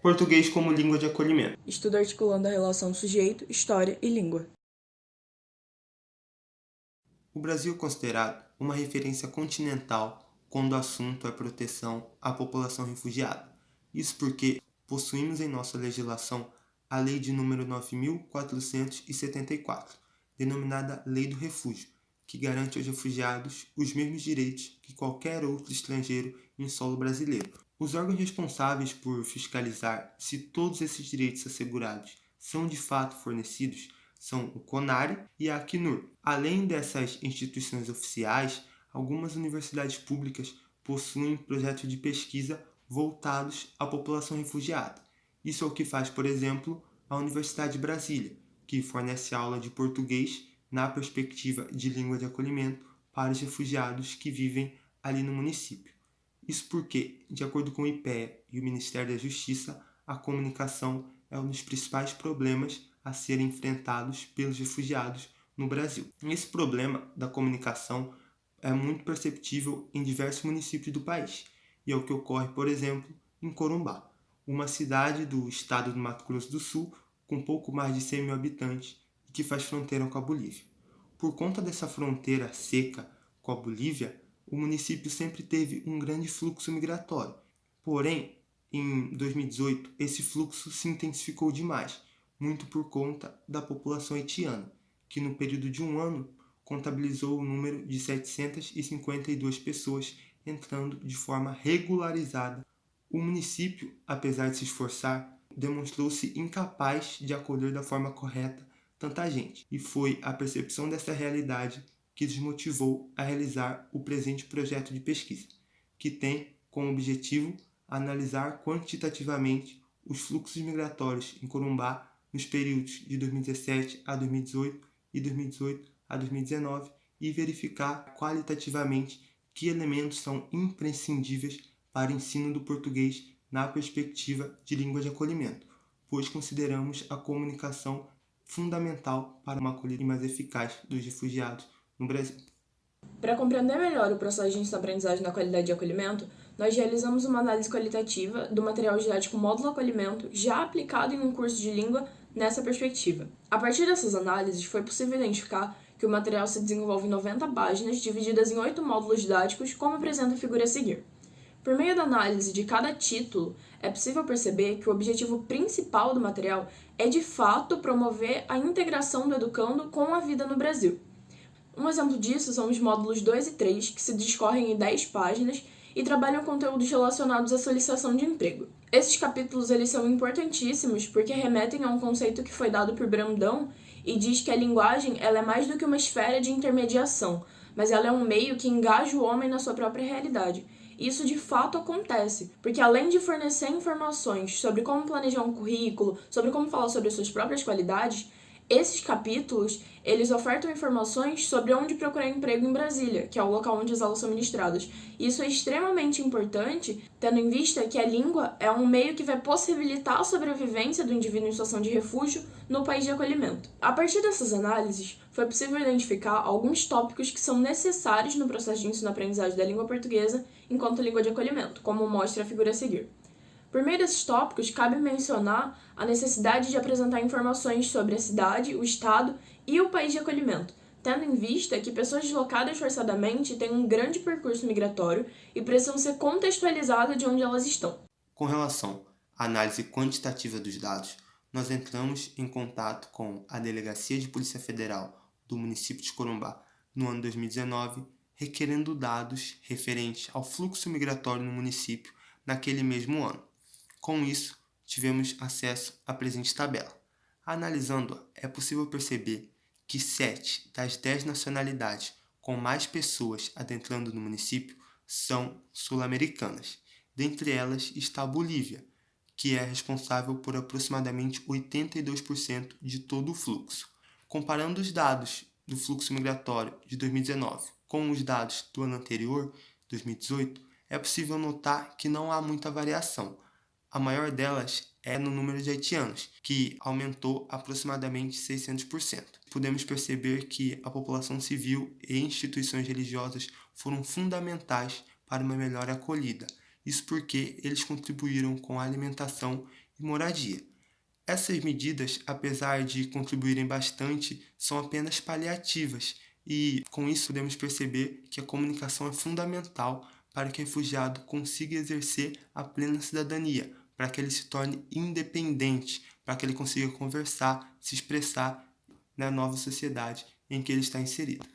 Português como língua de acolhimento. Estudo articulando a relação sujeito, história e língua. O Brasil é considerado uma referência continental quando o assunto é proteção à população refugiada. Isso porque possuímos em nossa legislação a Lei de número 9.474, denominada Lei do Refúgio, que garante aos refugiados os mesmos direitos que qualquer outro estrangeiro em solo brasileiro. Os órgãos responsáveis por fiscalizar se todos esses direitos assegurados são de fato fornecidos são o CONARE e a Acnur. Além dessas instituições oficiais, algumas universidades públicas possuem projetos de pesquisa voltados à população refugiada. Isso é o que faz, por exemplo, a Universidade de Brasília, que fornece aula de português na perspectiva de língua de acolhimento para os refugiados que vivem ali no município. Isso porque, de acordo com o IPEA e o Ministério da Justiça, a comunicação é um dos principais problemas a serem enfrentados pelos refugiados no Brasil. Esse problema da comunicação é muito perceptível em diversos municípios do país, e é o que ocorre, por exemplo, em Corumbá, uma cidade do estado do Mato Grosso do Sul com pouco mais de 100 mil habitantes e que faz fronteira com a Bolívia. Por conta dessa fronteira seca com a Bolívia, o município sempre teve um grande fluxo migratório. Porém, em 2018, esse fluxo se intensificou demais, muito por conta da população haitiana, que no período de um ano contabilizou o número de 752 pessoas entrando de forma regularizada. O município, apesar de se esforçar, demonstrou-se incapaz de acolher da forma correta tanta gente, e foi a percepção dessa realidade que os motivou a realizar o presente projeto de pesquisa, que tem como objetivo analisar quantitativamente os fluxos migratórios em Corumbá nos períodos de 2017 a 2018 e 2018 a 2019 e verificar qualitativamente que elementos são imprescindíveis para o ensino do português na perspectiva de língua de acolhimento, pois consideramos a comunicação fundamental para uma acolhida mais eficaz dos refugiados no Brasil. Para compreender melhor o processo de ensino-aprendizagem na qualidade de acolhimento, nós realizamos uma análise qualitativa do material didático módulo acolhimento já aplicado em um curso de língua nessa perspectiva. A partir dessas análises, foi possível identificar que o material se desenvolve em 90 páginas, divididas em 8 módulos didáticos, como apresenta a figura a seguir. Por meio da análise de cada título, é possível perceber que o objetivo principal do material é, de fato, promover a integração do educando com a vida no Brasil. Um exemplo disso são os módulos 2 e 3, que se discorrem em 10 páginas e trabalham conteúdos relacionados à solicitação de emprego. Esses capítulos eles são importantíssimos porque remetem a um conceito que foi dado por Brandão e diz que a linguagem ela é mais do que uma esfera de intermediação, mas ela é um meio que engaja o homem na sua própria realidade. Isso de fato acontece, porque além de fornecer informações sobre como planejar um currículo, sobre como falar sobre as suas próprias qualidades, esses capítulos, eles ofertam informações sobre onde procurar emprego em Brasília, que é o local onde as aulas são ministradas. Isso é extremamente importante, tendo em vista que a língua é um meio que vai possibilitar a sobrevivência do indivíduo em situação de refúgio no país de acolhimento. A partir dessas análises, foi possível identificar alguns tópicos que são necessários no processo de ensino-aprendizagem da língua portuguesa enquanto língua de acolhimento, como mostra a figura a seguir. Por meio desses tópicos, cabe mencionar a necessidade de apresentar informações sobre a cidade, o estado e o país de acolhimento, tendo em vista que pessoas deslocadas forçadamente têm um grande percurso migratório e precisam ser contextualizadas de onde elas estão. Com relação à análise quantitativa dos dados, nós entramos em contato com a Delegacia de Polícia Federal do município de Corumbá no ano 2019, requerendo dados referentes ao fluxo migratório no município naquele mesmo ano. Com isso, tivemos acesso à presente tabela. Analisando-a, é possível perceber que 7 das 10 nacionalidades com mais pessoas adentrando no município são sul-americanas. Dentre elas está a Bolívia, que é responsável por aproximadamente 82% de todo o fluxo. Comparando os dados do fluxo migratório de 2019 com os dados do ano anterior, 2018, é possível notar que não há muita variação. A maior delas é no número de haitianos, que aumentou aproximadamente 600%. Podemos perceber que a população civil e instituições religiosas foram fundamentais para uma melhor acolhida. Isso porque eles contribuíram com a alimentação e moradia. Essas medidas, apesar de contribuírem bastante, são apenas paliativas e, com isso, podemos perceber que a comunicação é fundamental para que o refugiado consiga exercer a plena cidadania, para que ele se torne independente, para que ele consiga conversar, se expressar na nova sociedade em que ele está inserido.